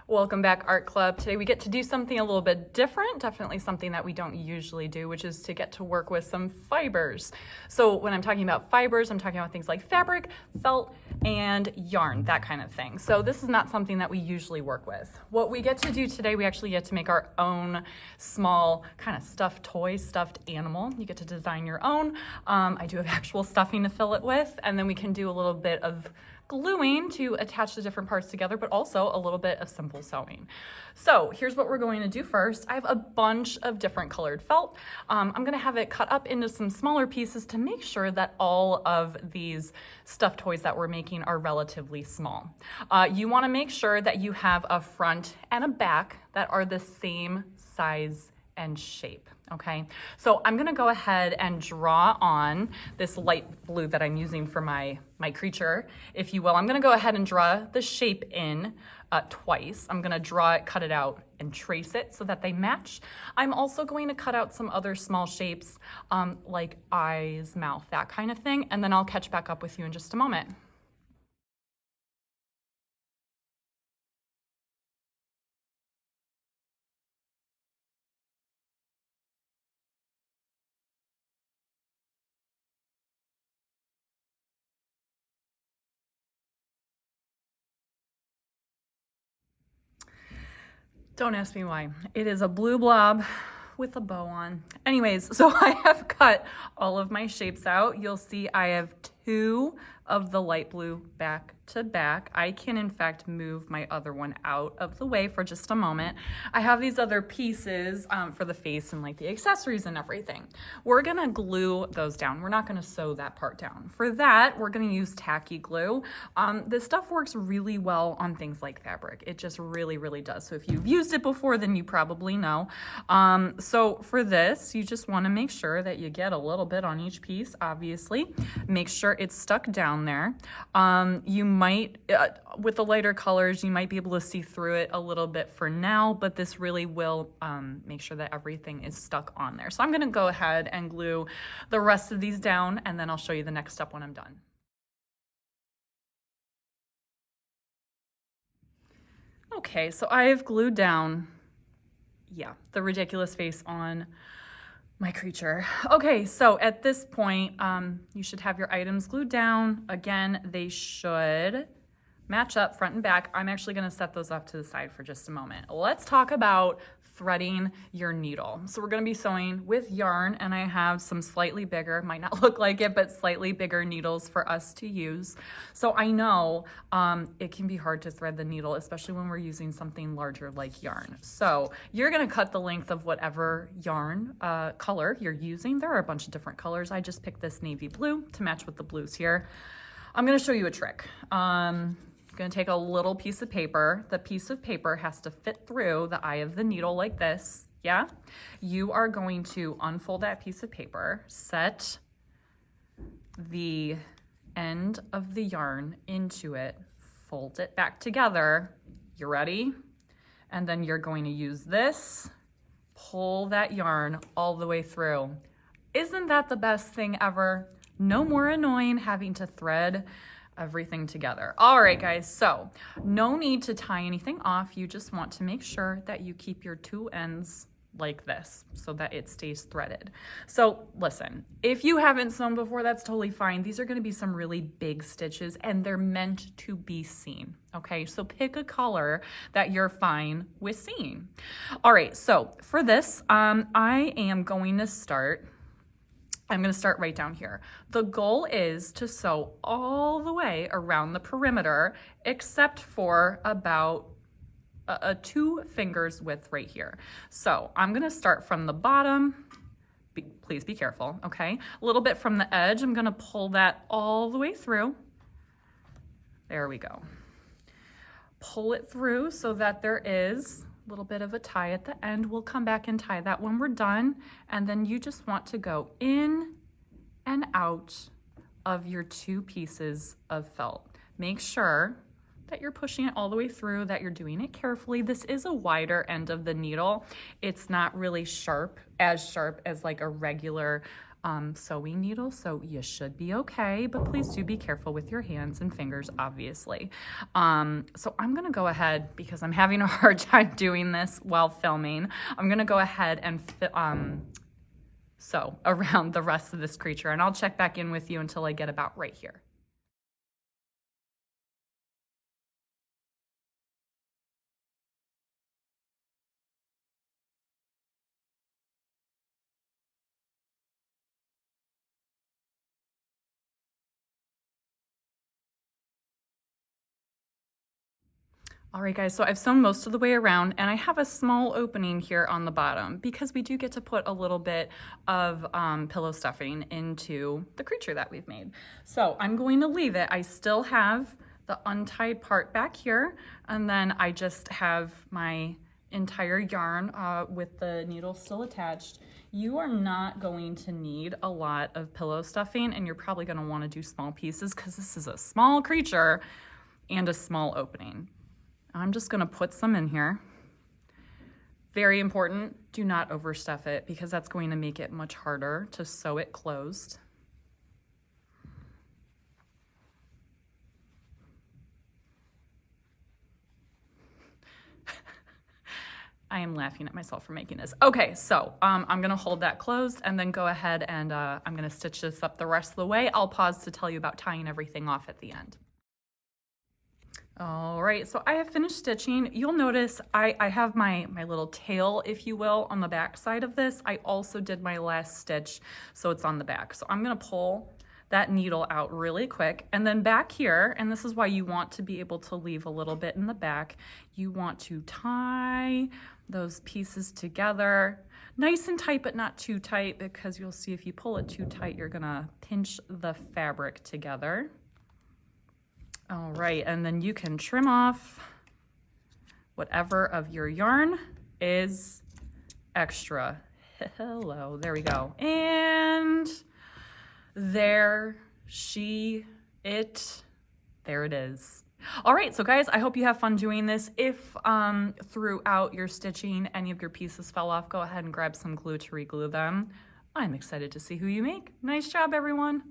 Welcome back, Art Club. Today we get to do something a little bit different, definitely something that we don't usually do, which is to get to work with some fibers. So when I'm talking about fibers, I'm talking about things like fabric, felt, and yarn, that kind of thing. So this is not something that we usually work with. What we get to do today, we actually get to make our own small kind of stuffed toy, stuffed animal. You get to design your own. I do have actual stuffing to fill it with, and then we can do a little bit of gluing to attach the different parts together, but also a little bit of simple sewing. So here's what we're going to do first. I have a bunch of different colored felt. I'm going to have it cut up into some smaller pieces to make sure that all of these stuffed toys that we're making are relatively small. You want to make sure that you have a front and a back that are the same size and shape. Okay, so I'm gonna go ahead and draw on this light blue that I'm using for my creature, if you will. I'm gonna go ahead and draw the shape in twice. I'm gonna draw it, cut it out, and trace it so that they match. I'm also going to cut out some other small shapes like eyes, mouth, that kind of thing, and then I'll catch back up with you in just a moment. Don't ask me why. It is a blue blob with a bow on. Anyways, so I have cut all of my shapes out. You'll see I have two of the light blue back to back. I can in fact move my other one out of the way for just a moment. I have these other pieces for the face and like the accessories and everything. We're gonna glue those down. We're not gonna sew that part down. For that, we're gonna use tacky glue. This stuff works really well on things like fabric. It just really, really does. So if you've used it before, then you probably know. So for this, you just wanna make sure that you get a little bit on each piece, obviously. Make sure it's stuck down there. You might, with the lighter colors, you might be able to see through it a little bit for now, but this really will make sure that everything is stuck on there. So I'm gonna go ahead and glue the rest of these down, and then I'll show you the next step when I'm done. Okay, so I have glued down, the ridiculous face on my creature. Okay, so at this point, you should have your items glued down. Again, they should match up front and back. I'm actually gonna set those off to the side for just a moment. Let's talk about threading your needle. So we're gonna be sewing with yarn, and I have some slightly bigger, might not look like it, but slightly bigger needles for us to use. So I know it can be hard to thread the needle, especially when we're using something larger like yarn. So you're gonna cut the length of whatever yarn color you're using. There are a bunch of different colors. I just picked this navy blue to match with the blues here. I'm gonna show you a trick. I'm gonna take a little piece of paper. The piece of paper has to fit through the eye of the needle like this, yeah? You are going to unfold that piece of paper, set the end of the yarn into it, fold it back together. You ready? And then you're going to use this, pull that yarn all the way through. Isn't that the best thing ever? No more annoying having to thread everything together. All right, guys, so no need to tie anything off. You just want to make sure that you keep your two ends like this so that it stays threaded. So listen, if you haven't sewn before, that's totally fine. These are gonna be some really big stitches and they're meant to be seen, okay? So pick a color that you're fine with seeing. All right, so for this, I am going to start I'm gonna start right down here. The goal is to sew all the way around the perimeter, except for about a 2 fingers width right here. So I'm gonna start from the bottom. Please be careful, okay? A little bit from the edge. I'm gonna pull that all the way through. There we go. Pull it through so that there is a little bit of a tie at the end. We'll come back and tie that when we're done. And then you just want to go in and out of your 2 pieces of felt. Make sure that you're pushing it all the way through, that you're doing it carefully. This is a wider end of the needle. It's not really sharp as like a regular sewing needle, so you should be okay, but please do be careful with your hands and fingers, obviously. So I'm gonna go ahead, because I'm having a hard time doing this while filming, I'm gonna go ahead and sew around the rest of this creature, and I'll check back in with you until I get about right here. All right, guys, so I've sewn most of the way around, and I have a small opening here on the bottom because we do get to put a little bit of pillow stuffing into the creature that we've made. So I'm going to leave it. I still have the untied part back here, and then I just have my entire yarn with the needle still attached. You are not going to need a lot of pillow stuffing, and you're probably going to want to do small pieces because this is a small creature and a small opening. I'm just gonna put some in here. Very important, do not overstuff it because that's going to make it much harder to sew it closed. I am laughing at myself for making this. Okay, so I'm gonna hold that closed and then go ahead and I'm gonna stitch this up the rest of the way. I'll pause to tell you about tying everything off at the end. All right, so I have finished stitching. You'll notice I have my little tail, if you will, on the back side of this. I also did my last stitch, so it's on the back. So I'm gonna pull that needle out really quick. And then back here, and this is why you want to be able to leave a little bit in the back, you want to tie those pieces together. Nice and tight, but not too tight, because you'll see if you pull it too tight, you're gonna pinch the fabric together. All right, and then you can trim off whatever of your yarn is extra. Hello, there we go. And there it is. All right, so guys, I hope you have fun doing this. If throughout your stitching any of your pieces fell off, go ahead and grab some glue to re-glue them. I'm excited to see who you make. Nice job, everyone.